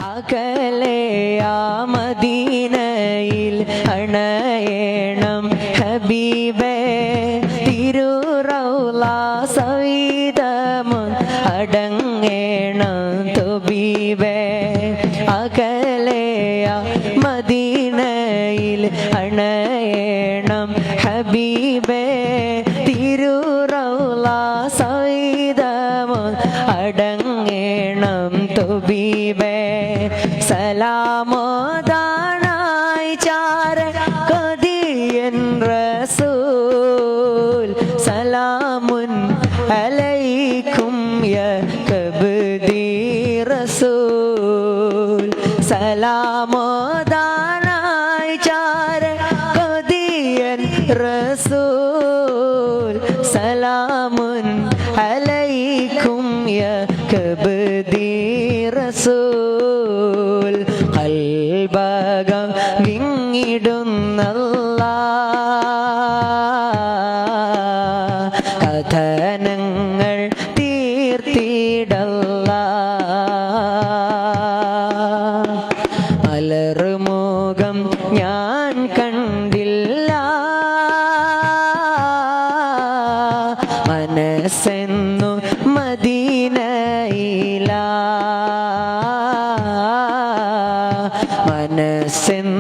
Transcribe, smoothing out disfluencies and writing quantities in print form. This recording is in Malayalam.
അകലെയാ മദീനയിൽ അണയണം ഹബീബേ തിരുറൗള സവിധമുൻ അടങ്ങേണം തുബീബേ അകലെയാ മദീനയിൽ അണയണം ഹബീബേ തിരുറൗള സവിധമുൻ അടങ്ങേണം തുബീബേ സലാമോദാനായി ചാര കൊതിയൻ റസൂൽ സലാമുൻ അലൈക്കും യ കബ്ദി റസൂൽ സലാമോദാനായി ചാര കൊതിയൻ റസൂൽ സലാമുൻ അലൈക്കും യ കബ്ദി റസൂൽ കൽബകം വിങ്ങിടുന്നല്ലാ കഥനങ്ങൾ തീർത്തിടല്ലാ മലർമുഖം ഞാൻ കണ്ടില്ല മനസ്സെന്നു മദീനയില മനസ്സെന്നു